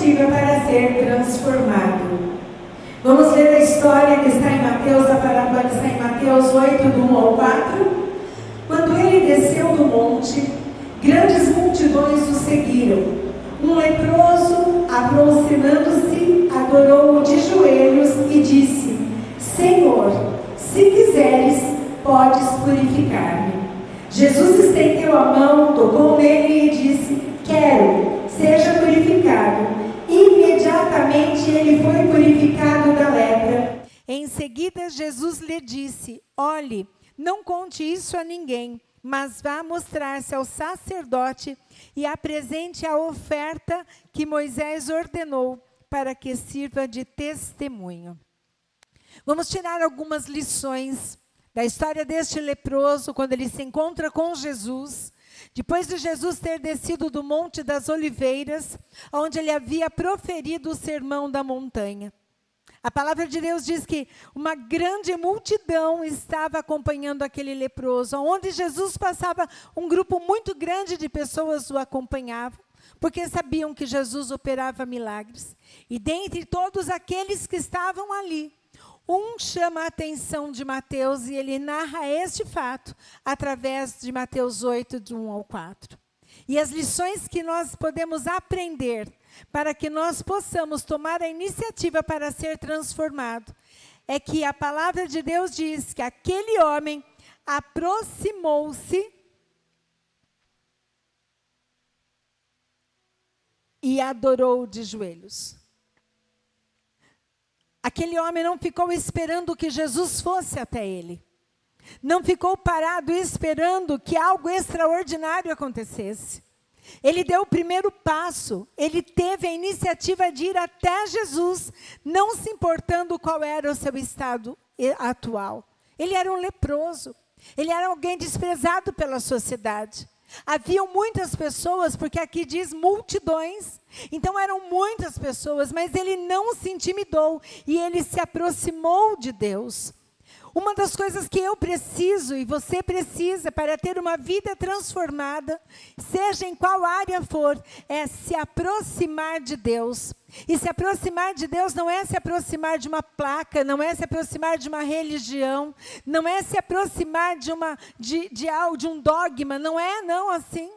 iniciativa para ser transformado. Vamos ler a história que está em Mateus, a parábola que está em Mateus 8, do 1 ao 4. Quando ele desceu do monte, grandes multidões o seguiram. Um leproso, aproximando-se, adorou-o de joelhos e disse: Senhor, se quiseres, podes purificar-me. Jesus estendeu a mão, tocou nele e disse: Quero, seja purificado. Imediatamente ele foi purificado da lepra. Em seguida, Jesus lhe disse: Olhe, não conte isso a ninguém, mas vá mostrar-se ao sacerdote e apresente a oferta que Moisés ordenou, para que sirva de testemunho. Vamos tirar algumas lições da história deste leproso, quando ele se encontra com Jesus, depois de Jesus ter descido do Monte das Oliveiras, onde ele havia proferido o sermão da montanha. A palavra de Deus diz que uma grande multidão estava acompanhando aquele leproso. Onde Jesus passava, um grupo muito grande de pessoas o acompanhavam, porque sabiam que Jesus operava milagres. E dentre todos aqueles que estavam ali, um chama a atenção de Mateus e ele narra este fato através de Mateus 8, de 1 ao 4. E as lições que nós podemos aprender para que nós possamos tomar a iniciativa para ser transformado, é que a palavra de Deus diz que aquele homem aproximou-se e adorou de joelhos. Aquele homem não ficou esperando que Jesus fosse até ele. Não ficou parado esperando que algo extraordinário acontecesse. Ele deu o primeiro passo, ele teve a iniciativa de ir até Jesus, não se importando qual era o seu estado atual. Ele era um leproso, ele era alguém desprezado pela sociedade. Haviam muitas pessoas, porque aqui diz multidões, então eram muitas pessoas, mas ele não se intimidou e ele se aproximou de Deus. Uma das coisas que eu preciso e você precisa para ter uma vida transformada, seja em qual área for, é se aproximar de Deus. E se aproximar de Deus não é se aproximar de uma placa, não é se aproximar de uma religião, não é se aproximar de um dogma, não é assim.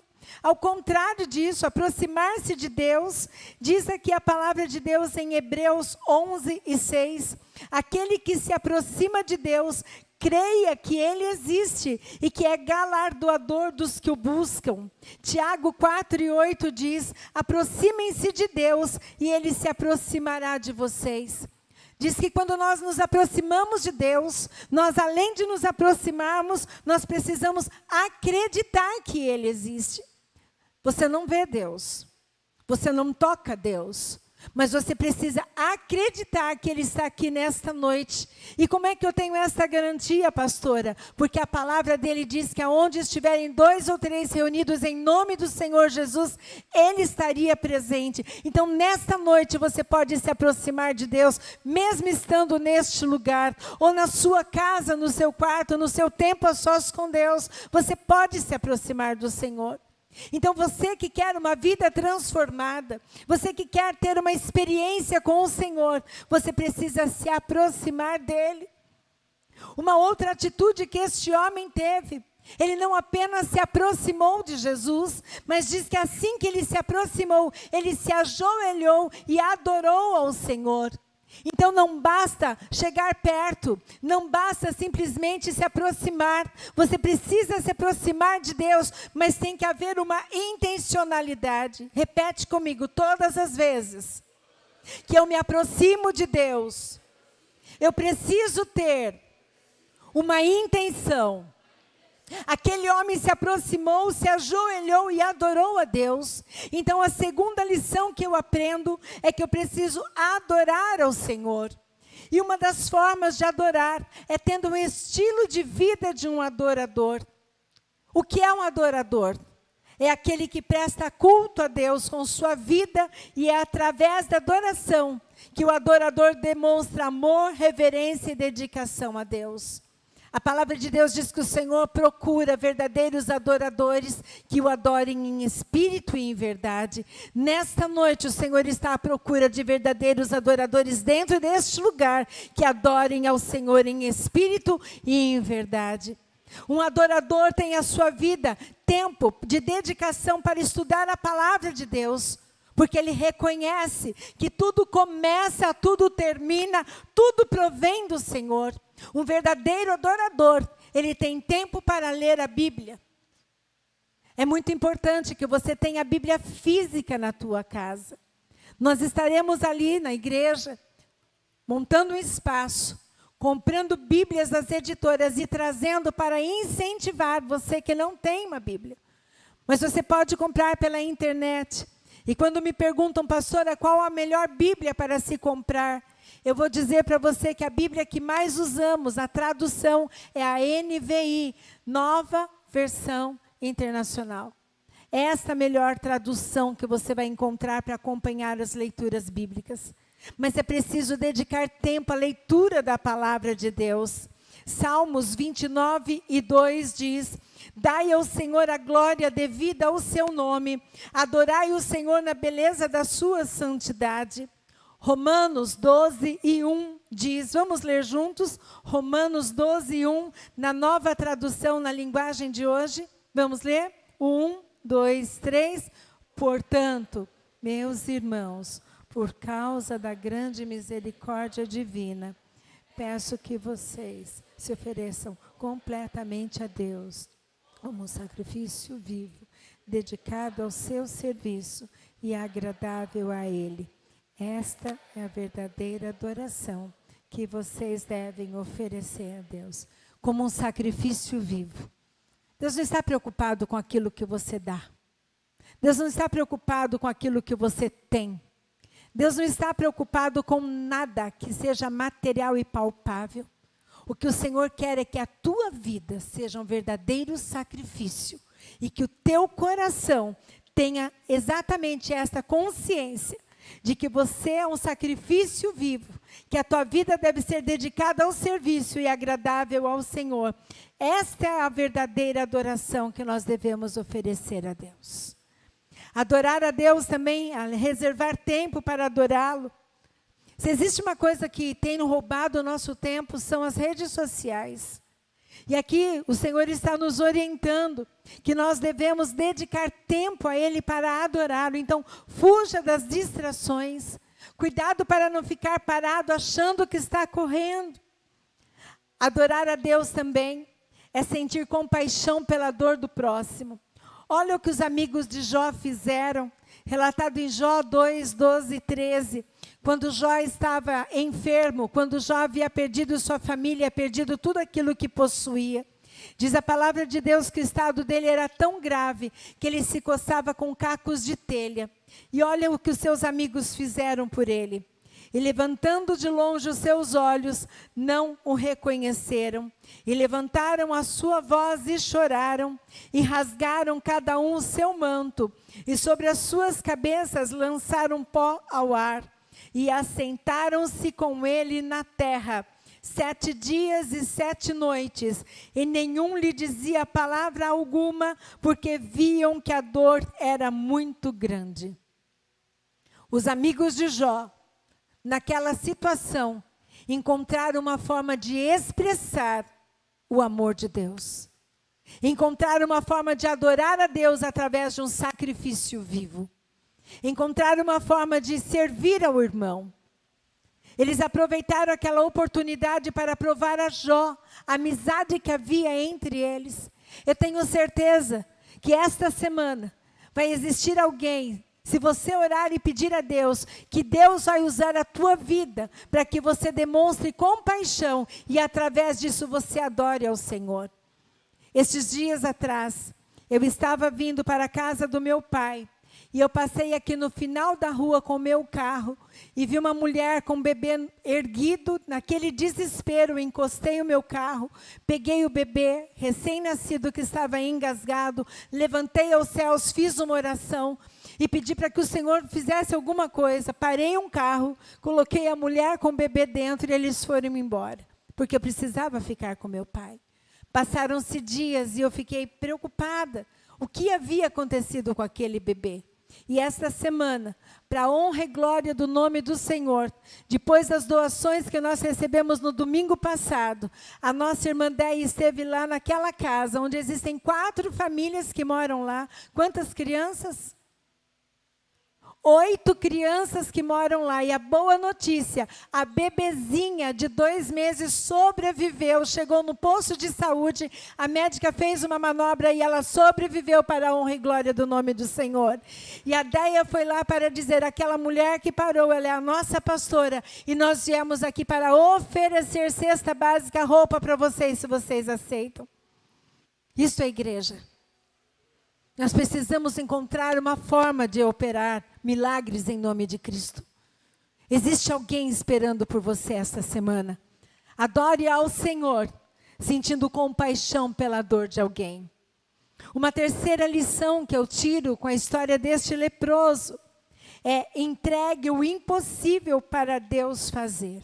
Ao contrário disso, aproximar-se de Deus, diz aqui a palavra de Deus em Hebreus 11 e 6, aquele que se aproxima de Deus, creia que Ele existe e que é galardoador dos que o buscam. Tiago 4 e 8 diz, aproximem-se de Deus e Ele se aproximará de vocês. Diz que quando nós nos aproximamos de Deus, nós além de nos aproximarmos, nós precisamos acreditar que Ele existe. Você não vê Deus, você não toca Deus, mas você precisa acreditar que Ele está aqui nesta noite. E como é que eu tenho essa garantia, pastora? Porque a palavra dele diz que aonde estiverem 2 ou 3 reunidos em nome do Senhor Jesus, Ele estaria presente. Então, nesta noite, você pode se aproximar de Deus, mesmo estando neste lugar, ou na sua casa, no seu quarto, no seu tempo a sós com Deus, você pode se aproximar do Senhor. Então, você que quer uma vida transformada, você que quer ter uma experiência com o Senhor, você precisa se aproximar dEle. Uma outra atitude que este homem teve, ele não apenas se aproximou de Jesus, mas diz que assim que ele se aproximou, ele se ajoelhou e adorou ao Senhor. Então não basta chegar perto, não basta simplesmente se aproximar, você precisa se aproximar de Deus, mas tem que haver uma intencionalidade. Repete comigo, todas as vezes que eu me aproximo de Deus, eu preciso ter uma intenção. Aquele homem se aproximou, se ajoelhou e adorou a Deus. Então a segunda lição que eu aprendo é que eu preciso adorar ao Senhor. E uma das formas de adorar é tendo um estilo de vida de um adorador. O que é um adorador? É aquele que presta culto a Deus com sua vida e é através da adoração que o adorador demonstra amor, reverência e dedicação a Deus. A palavra de Deus diz que o Senhor procura verdadeiros adoradores que o adorem em espírito e em verdade. Nesta noite, o Senhor está à procura de verdadeiros adoradores dentro deste lugar que adorem ao Senhor em espírito e em verdade. Um adorador tem a sua vida, tempo de dedicação para estudar a palavra de Deus, porque ele reconhece que tudo começa, tudo termina, tudo provém do Senhor. Um verdadeiro adorador, ele tem tempo para ler a Bíblia. É muito importante que você tenha a Bíblia física na tua casa. Nós estaremos ali na igreja, montando um espaço, comprando Bíblias das editoras e trazendo para incentivar você que não tem uma Bíblia. Mas você pode comprar pela internet. E quando me perguntam, pastora, qual a melhor Bíblia para se comprar? Eu vou dizer para você que a Bíblia que mais usamos, a tradução, é a NVI, Nova Versão Internacional. É essa a melhor tradução que você vai encontrar para acompanhar as leituras bíblicas. Mas é preciso dedicar tempo à leitura da palavra de Deus. Salmos 29:2 diz: dai ao Senhor a glória devida ao seu nome, adorai o Senhor na beleza da sua santidade. Romanos 12:1 diz, vamos ler juntos, Romanos 12:1, na nova tradução, na linguagem de hoje. Vamos ler? 1, 2, 3. Portanto, meus irmãos, por causa da grande misericórdia divina, peço que vocês se ofereçam completamente a Deus, como um sacrifício vivo, dedicado ao seu serviço e agradável a Ele. Esta é a verdadeira adoração que vocês devem oferecer a Deus, como um sacrifício vivo. Deus não está preocupado com aquilo que você dá. Deus não está preocupado com aquilo que você tem. Deus não está preocupado com nada que seja material e palpável. O que o Senhor quer é que a tua vida seja um verdadeiro sacrifício e que o teu coração tenha exatamente esta consciência de que você é um sacrifício vivo, que a tua vida deve ser dedicada ao serviço e agradável ao Senhor. Esta é a verdadeira adoração que nós devemos oferecer a Deus. Adorar a Deus também, reservar tempo para adorá-lo. Se existe uma coisa que tem roubado o nosso tempo, são as redes sociais. E aqui o Senhor está nos orientando que nós devemos dedicar tempo a Ele para adorá-lo. Então, fuja das distrações. Cuidado para não ficar parado achando que está correndo. Adorar a Deus também é sentir compaixão pela dor do próximo. Olha o que os amigos de Jó fizeram, relatado em Jó 2, 12 e 13. Quando Jó estava enfermo, quando Jó havia perdido sua família, perdido tudo aquilo que possuía. Diz a palavra de Deus que o estado dele era tão grave que ele se coçava com cacos de telha. E olha o que os seus amigos fizeram por ele. E levantando de longe os seus olhos, não o reconheceram. E levantaram a sua voz e choraram, e rasgaram cada um o seu manto. E sobre as suas cabeças lançaram pó ao ar. E assentaram-se com ele na terra, 7 dias e 7 noites, e nenhum lhe dizia palavra alguma, porque viam que a dor era muito grande. Os amigos de Jó, naquela situação, encontraram uma forma de expressar o amor de Deus. Encontraram uma forma de adorar a Deus através de um sacrifício vivo. Encontraram uma forma de servir ao irmão. Eles aproveitaram aquela oportunidade para provar a Jó a amizade que havia entre eles. Eu tenho certeza que esta semana vai existir alguém, se você orar e pedir a Deus, que Deus vai usar a tua vida para que você demonstre compaixão e através disso você adore ao Senhor. Estes dias atrás, eu estava vindo para a casa do meu pai. E eu passei aqui no final da rua com o meu carro e vi uma mulher com um bebê erguido, naquele desespero, encostei o meu carro, peguei o bebê recém-nascido que estava engasgado, levantei aos céus, fiz uma oração e pedi para que o Senhor fizesse alguma coisa. Parei um carro, coloquei a mulher com o bebê dentro e eles foram embora, porque eu precisava ficar com meu pai. Passaram-se dias e eu fiquei preocupada. O que havia acontecido com aquele bebê? E esta semana, para a honra e glória do nome do Senhor, depois das doações que nós recebemos no domingo passado, a nossa irmã Déia esteve lá naquela casa, onde existem 4 famílias que moram lá. Quantas crianças? 8 crianças que moram lá. E a boa notícia, a bebezinha de 2 meses sobreviveu, chegou no posto de saúde, a médica fez uma manobra e ela sobreviveu, para a honra e glória do nome do Senhor. E a Déia foi lá para dizer, aquela mulher que parou, ela é a nossa pastora, e nós viemos aqui para oferecer cesta básica, roupa para vocês, se vocês aceitam. Isso é igreja. Nós precisamos encontrar uma forma de operar milagres em nome de Cristo. Existe alguém esperando por você esta semana. Adore ao Senhor, sentindo compaixão pela dor de alguém. Uma terceira lição que eu tiro com a história deste leproso é: entregue o impossível para Deus fazer.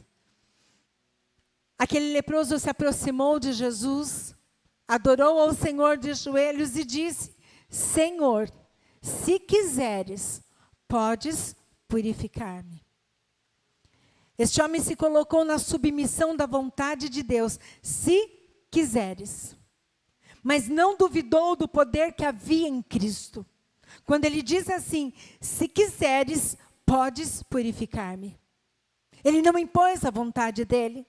Aquele leproso se aproximou de Jesus, adorou ao Senhor de joelhos e disse: Senhor, se quiseres, podes purificar-me. Este homem se colocou na submissão da vontade de Deus, se quiseres. Mas não duvidou do poder que havia em Cristo. Quando ele diz assim, se quiseres, podes purificar-me. Ele não impôs a vontade dele.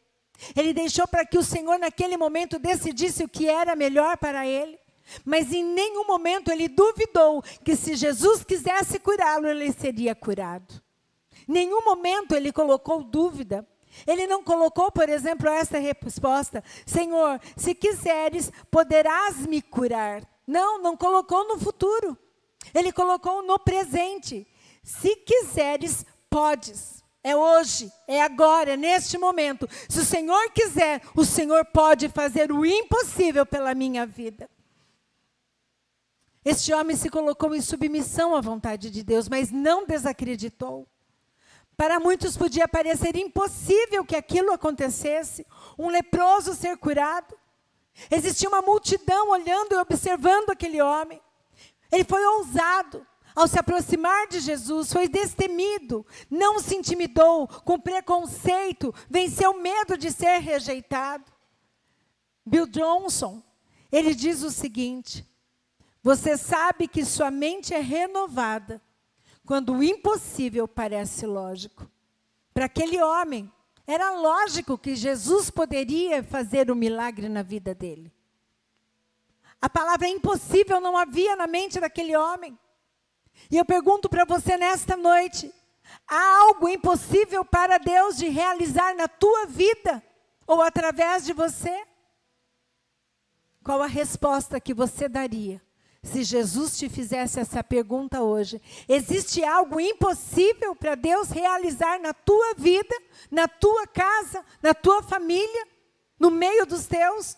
Ele deixou para que o Senhor naquele momento decidisse o que era melhor para ele. Mas em nenhum momento ele duvidou que se Jesus quisesse curá-lo, ele seria curado. Em nenhum momento ele colocou dúvida. Ele não colocou, por exemplo, essa resposta: Senhor, se quiseres, poderás me curar. Não colocou no futuro. Ele colocou no presente. Se quiseres, podes. É hoje, é agora, é neste momento. Se o Senhor quiser, o Senhor pode fazer o impossível pela minha vida. Este homem se colocou em submissão à vontade de Deus, mas não desacreditou. Para muitos podia parecer impossível que aquilo acontecesse, um leproso ser curado. Existia uma multidão olhando e observando aquele homem. Ele foi ousado ao se aproximar de Jesus, foi destemido, não se intimidou com preconceito, venceu o medo de ser rejeitado. Bill Johnson, ele diz o seguinte: você sabe que sua mente é renovada quando o impossível parece lógico. Para aquele homem, era lógico que Jesus poderia fazer um milagre na vida dele. A palavra impossível não havia na mente daquele homem. E eu pergunto para você nesta noite: há algo impossível para Deus de realizar na tua vida ou através de você? Qual a resposta que você daria se Jesus te fizesse essa pergunta hoje? Existe algo impossível para Deus realizar na tua vida, na tua casa, na tua família, no meio dos teus?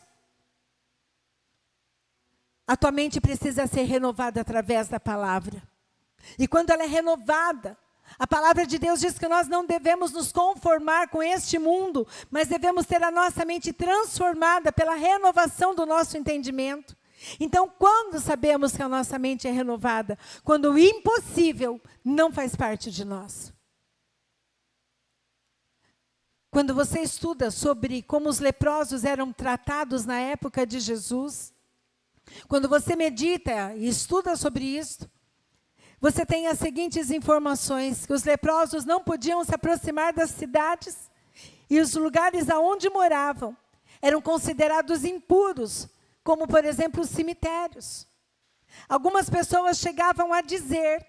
A tua mente precisa ser renovada através da palavra. E quando ela é renovada, a palavra de Deus diz que nós não devemos nos conformar com este mundo, mas devemos ter a nossa mente transformada pela renovação do nosso entendimento. Então, quando sabemos que a nossa mente é renovada? Quando o impossível não faz parte de nós. Quando você estuda sobre como os leprosos eram tratados na época de Jesus, quando você medita e estuda sobre isso, você tem as seguintes informações: que os leprosos não podiam se aproximar das cidades e os lugares aonde moravam eram considerados impuros, como, por exemplo, os cemitérios. Algumas pessoas chegavam a dizer,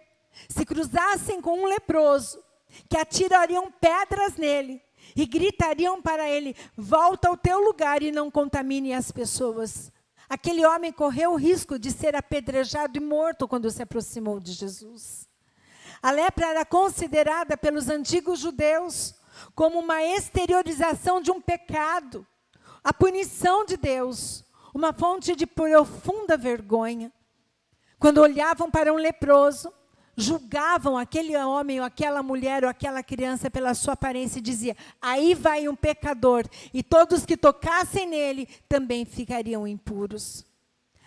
se cruzassem com um leproso, que atirariam pedras nele e gritariam para ele: volta ao teu lugar e não contamine as pessoas. Aquele homem correu o risco de ser apedrejado e morto quando se aproximou de Jesus. A lepra era considerada pelos antigos judeus como uma exteriorização de um pecado, a punição de Deus, uma fonte de profunda vergonha. Quando olhavam para um leproso, julgavam aquele homem, ou aquela mulher, ou aquela criança pela sua aparência e dizia: aí vai um pecador, e todos que tocassem nele também ficariam impuros.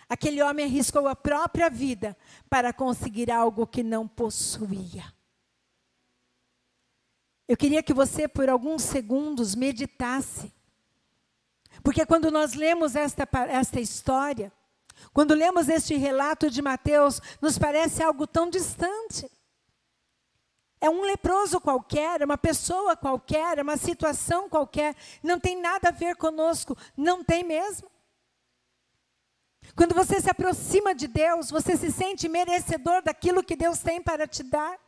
Aquele homem arriscou a própria vida para conseguir algo que não possuía. Eu queria que você, por alguns segundos, meditasse. Porque quando nós lemos esta história, quando lemos este relato de Mateus, nos parece algo tão distante. É um leproso qualquer, é uma pessoa qualquer, é uma situação qualquer. Não tem nada a ver conosco, não tem mesmo. Quando você se aproxima de Deus, você se sente merecedor daquilo que Deus tem para te dar.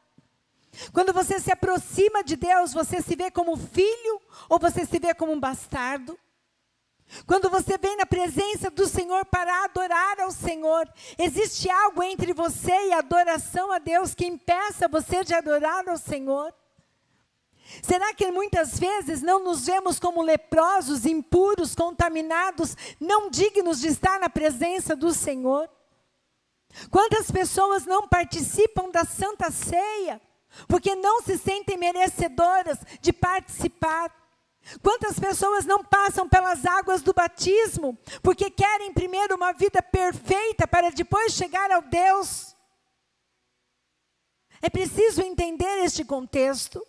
Quando você se aproxima de Deus, você se vê como filho ou você se vê como um bastardo? Quando você vem na presença do Senhor para adorar ao Senhor, existe algo entre você e a adoração a Deus que impeça você de adorar ao Senhor? Será que muitas vezes não nos vemos como leprosos, impuros, contaminados, não dignos de estar na presença do Senhor? Quantas pessoas não participam da Santa Ceia, porque não se sentem merecedoras de participar? Quantas pessoas não passam pelas águas do batismo, porque querem primeiro uma vida perfeita para depois chegar ao Deus? É preciso entender este contexto.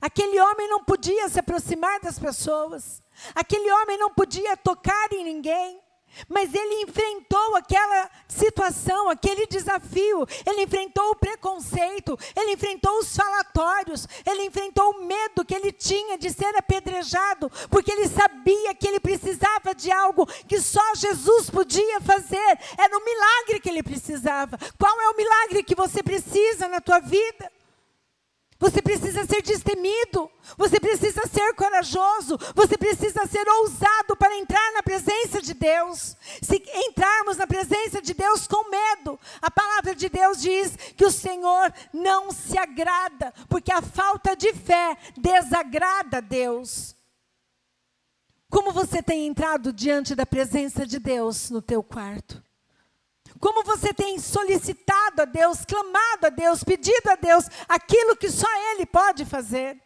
Aquele homem não podia se aproximar das pessoas. Aquele homem não podia tocar em ninguém. Mas ele enfrentou aquela situação, aquele desafio. Ele enfrentou o preconceito, ele enfrentou os falatórios, ele enfrentou o medo que ele tinha de ser apedrejado, porque ele sabia que ele precisava de algo que só Jesus podia fazer. Era um milagre que ele precisava. Qual é o milagre que você precisa na tua vida? Você precisa ser destemido, você precisa ser corajoso, você precisa ser ousado para entrar na presença de Deus. Se entrarmos na presença de Deus com medo, a palavra de Deus diz que o Senhor não se agrada, porque a falta de fé desagrada a Deus. Como você tem entrado diante da presença de Deus no teu quarto? Como você tem solicitado a Deus, clamado a Deus, pedido a Deus aquilo que só Ele pode fazer?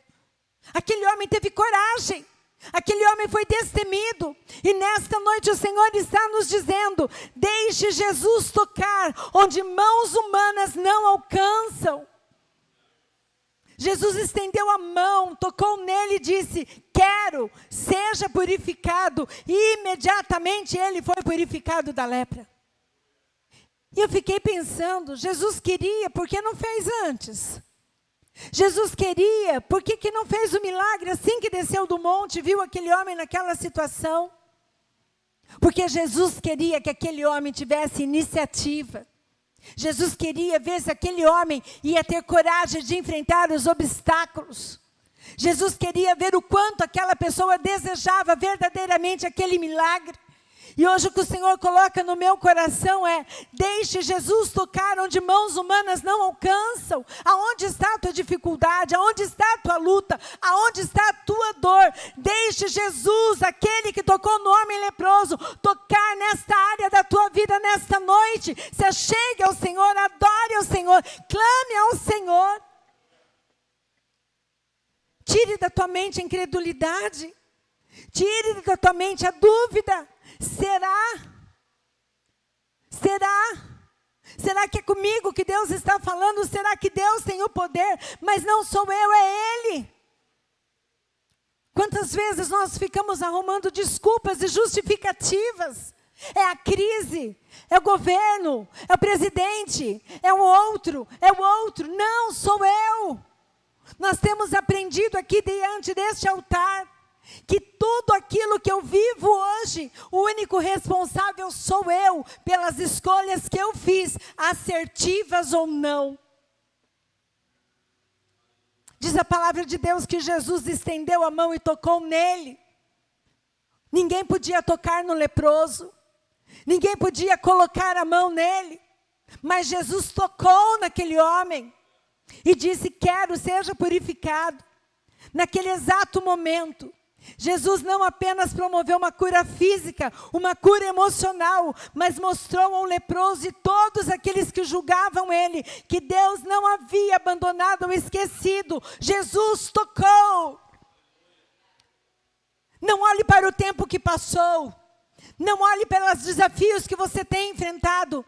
Aquele homem teve coragem, aquele homem foi destemido. E nesta noite o Senhor está nos dizendo: deixe Jesus tocar onde mãos humanas não alcançam. Jesus estendeu a mão, tocou nele e disse: quero, seja purificado. E imediatamente ele foi purificado da lepra. E eu fiquei pensando, Jesus queria, por que não fez antes? Jesus queria, por que não fez o milagre assim que desceu do monte, viu aquele homem naquela situação? Porque Jesus queria que aquele homem tivesse iniciativa. Jesus queria ver se aquele homem ia ter coragem de enfrentar os obstáculos. Jesus queria ver o quanto aquela pessoa desejava verdadeiramente aquele milagre. E hoje o que o Senhor coloca no meu coração é: deixe Jesus tocar onde mãos humanas não alcançam. Aonde está a tua dificuldade? Aonde está a tua luta? Aonde está a tua dor? Deixe Jesus, aquele que tocou no homem leproso, tocar nesta área da tua vida nesta noite. Se achegue ao Senhor, adore ao Senhor, clame ao Senhor. Tire da tua mente a incredulidade. Tire da tua mente a dúvida. Será? Será que é comigo que Deus está falando? Será que Deus tem o poder? Mas não sou eu, é Ele. Quantas vezes nós ficamos arrumando desculpas e justificativas? É a crise, é o governo, é o presidente, é o outro. Não, sou eu. Nós temos aprendido aqui diante deste altar que tudo aquilo que eu vivo hoje, o único responsável sou eu, pelas escolhas que eu fiz, assertivas ou não. Diz a palavra de Deus que Jesus estendeu a mão e tocou nele. Ninguém podia tocar no leproso, ninguém podia colocar a mão nele, mas Jesus tocou naquele homem e disse: quero, seja purificado. Naquele exato momento, Jesus não apenas promoveu uma cura física, uma cura emocional, mas mostrou ao leproso e todos aqueles que julgavam ele, que Deus não havia abandonado ou esquecido. Jesus tocou. Não olhe para o tempo que passou. Não olhe pelos desafios que você tem enfrentado.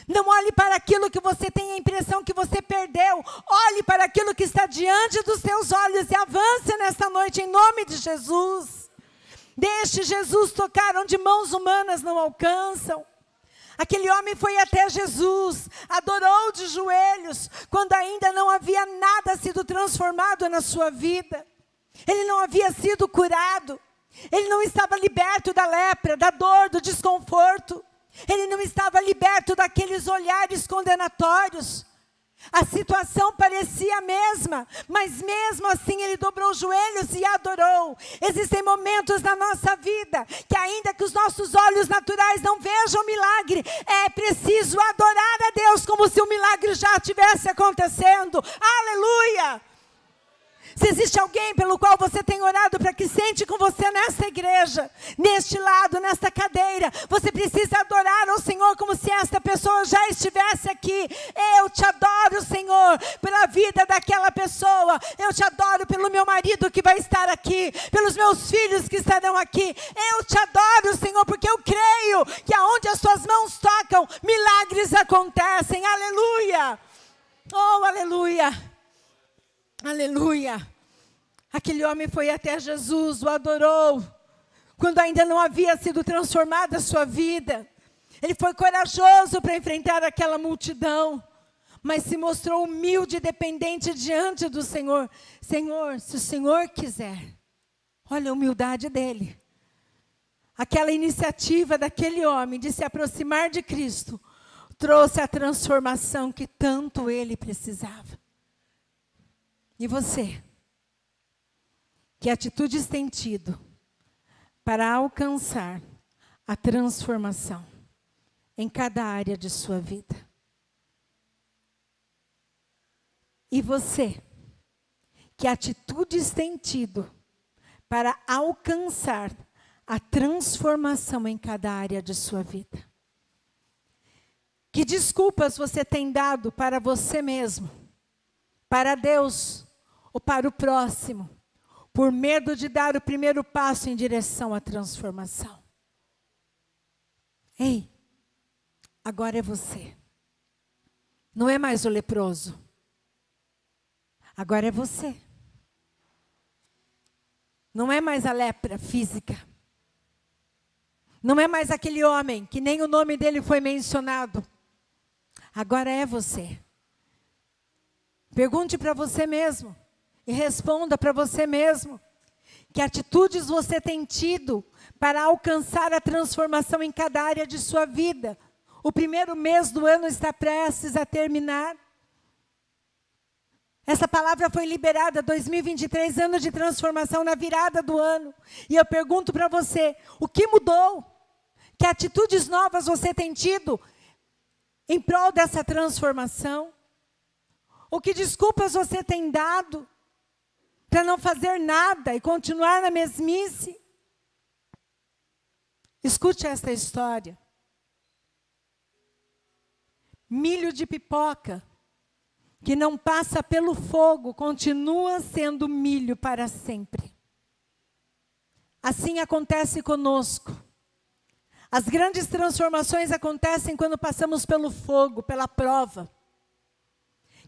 Não olhe para aquilo que você tem a impressão que você perdeu. Olhe para aquilo que está diante dos seus olhos e avance nesta noite em nome de Jesus. Deixe Jesus tocar onde mãos humanas não alcançam. Aquele homem foi até Jesus, adorou de joelhos, quando ainda não havia nada sido transformado na sua vida. Ele não havia sido curado. Ele não estava liberto da lepra, da dor, do desconforto. Ele não estava liberto daqueles olhares condenatórios. A situação parecia a mesma, mas mesmo assim ele dobrou os joelhos e adorou. Existem momentos na nossa vida que ainda que os nossos olhos naturais não vejam milagre, é preciso adorar a Deus como se o milagre já estivesse acontecendo. Aleluia! Se existe alguém pelo qual você tem orado para que sente com você nessa igreja, neste lado, nesta cadeira, você precisa adorar ao Senhor como se esta pessoa já estivesse aqui. Eu te adoro, Senhor, pela vida daquela pessoa. Eu te adoro pelo meu marido que vai estar aqui, pelos meus filhos que estarão aqui. Eu te adoro, Senhor, porque eu creio que aonde as suas mãos tocam, milagres acontecem. Aleluia! Oh, aleluia! Aleluia! Aquele homem foi até Jesus, o adorou, quando ainda não havia sido transformada a sua vida. Ele foi corajoso para enfrentar aquela multidão, mas se mostrou humilde e dependente diante do Senhor. Senhor, se o Senhor quiser, olha a humildade dele. Aquela iniciativa daquele homem de se aproximar de Cristo, trouxe a transformação que tanto ele precisava. E você? Que atitudes tem tido para alcançar a transformação em cada área de sua vida? E você? Que atitudes tem tido para alcançar a transformação em cada área de sua vida? Que desculpas você tem dado para você mesmo, para Deus ou para o próximo, por medo de dar o primeiro passo em direção à transformação? Ei, agora é você. Não é mais o leproso. Agora é você. Não é mais a lepra física. Não é mais aquele homem que nem o nome dele foi mencionado. Agora é você. Pergunte para você mesmo e responda para você mesmo. Que atitudes você tem tido para alcançar a transformação em cada área de sua vida? O primeiro mês do ano está prestes a terminar. Essa palavra foi liberada, 2023, ano de transformação, na virada do ano. E eu pergunto para você, o que mudou? Que atitudes novas você tem tido em prol dessa transformação? O que desculpas você tem dado para não fazer nada e continuar na mesmice? Escute esta história. Milho de pipoca, que não passa pelo fogo, continua sendo milho para sempre. Assim acontece conosco. As grandes transformações acontecem quando passamos pelo fogo, pela prova.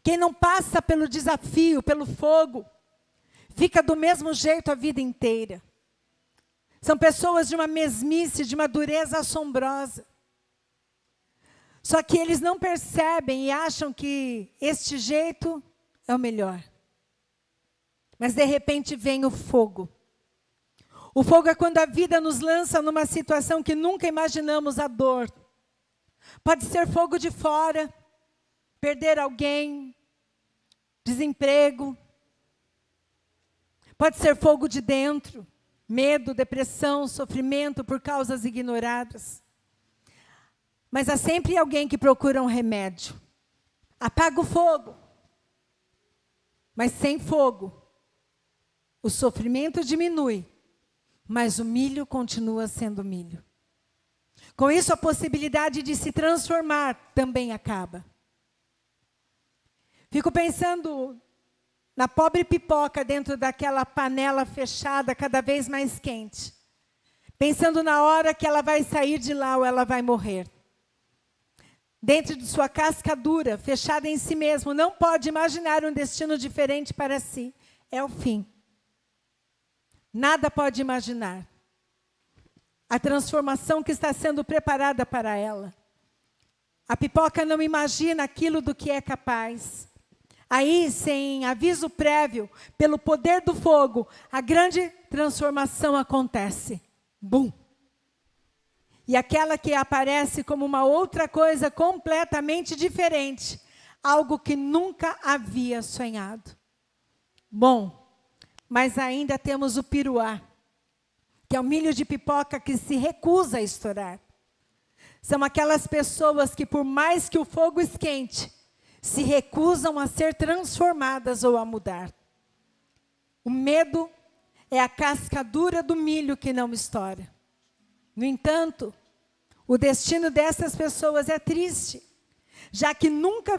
Quem não passa pelo desafio, pelo fogo, fica do mesmo jeito a vida inteira. São pessoas de uma mesmice, de uma dureza assombrosa. Só que eles não percebem e acham que este jeito é o melhor. Mas de repente vem o fogo. O fogo é quando a vida nos lança numa situação que nunca imaginamos, a dor. Pode ser fogo de fora, perder alguém, desemprego. Pode ser fogo de dentro, medo, depressão, sofrimento por causas ignoradas. Mas há sempre alguém que procura um remédio. Apaga o fogo. Mas sem fogo, o sofrimento diminui mas o milho continua sendo milho. Com isso, a possibilidade de se transformar também acaba. Fico pensando na pobre pipoca dentro daquela panela fechada, cada vez mais quente. Pensando na hora que ela vai sair de lá ou ela vai morrer. Dentro de sua casca dura, fechada em si mesmo, não pode imaginar um destino diferente para si. É o fim. Nada pode imaginar a transformação que está sendo preparada para ela. A pipoca não imagina aquilo do que é capaz. Aí, sem aviso prévio, pelo poder do fogo, a grande transformação acontece. Bum! E aquela que aparece como uma outra coisa completamente diferente, algo que nunca havia sonhado. Bom, mas ainda temos o piruá, que é o milho de pipoca que se recusa a estourar. São aquelas pessoas que, por mais que o fogo esquente, se recusam a ser transformadas ou a mudar. O medo é a casca dura do milho que não estoura. No entanto, o destino dessas pessoas é triste, já que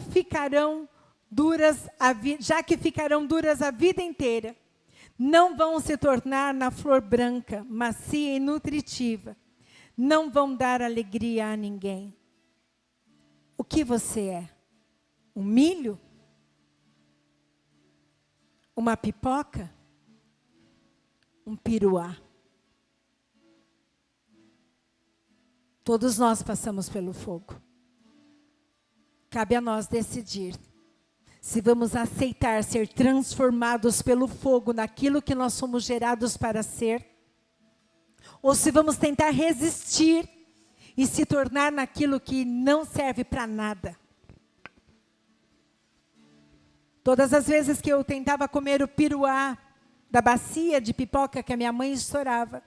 ficarão duras a vida inteira. Não vão se tornar na flor branca, macia e nutritiva. Não vão dar alegria a ninguém. O que você é? Um milho? Uma pipoca? Um piruá? Todos nós passamos pelo fogo. Cabe a nós decidir se vamos aceitar ser transformados pelo fogo naquilo que nós somos gerados para ser, ou se vamos tentar resistir e se tornar naquilo que não serve para nada. Todas as vezes que eu tentava comer o piruá da bacia de pipoca que a minha mãe estourava,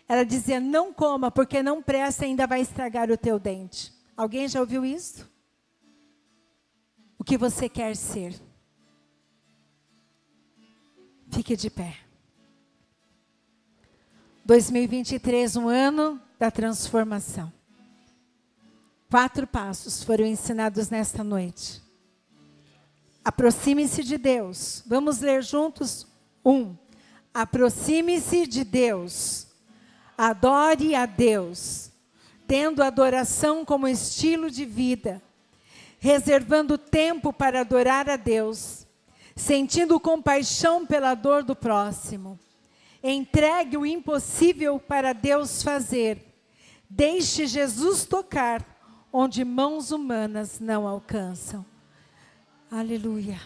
ela dizia, não coma, porque não presta e ainda vai estragar o teu dente. Alguém já ouviu isso? O que você quer ser? Fique de pé. 2023, um ano da transformação. 4 passos foram ensinados nesta noite. Aproxime-se de Deus. Vamos ler juntos? 1. Aproxime-se de Deus. Adore a Deus, tendo a adoração como estilo de vida, reservando tempo para adorar a Deus, sentindo compaixão pela dor do próximo. Entregue o impossível para Deus fazer. Deixe Jesus tocar onde mãos humanas não alcançam. Aleluia.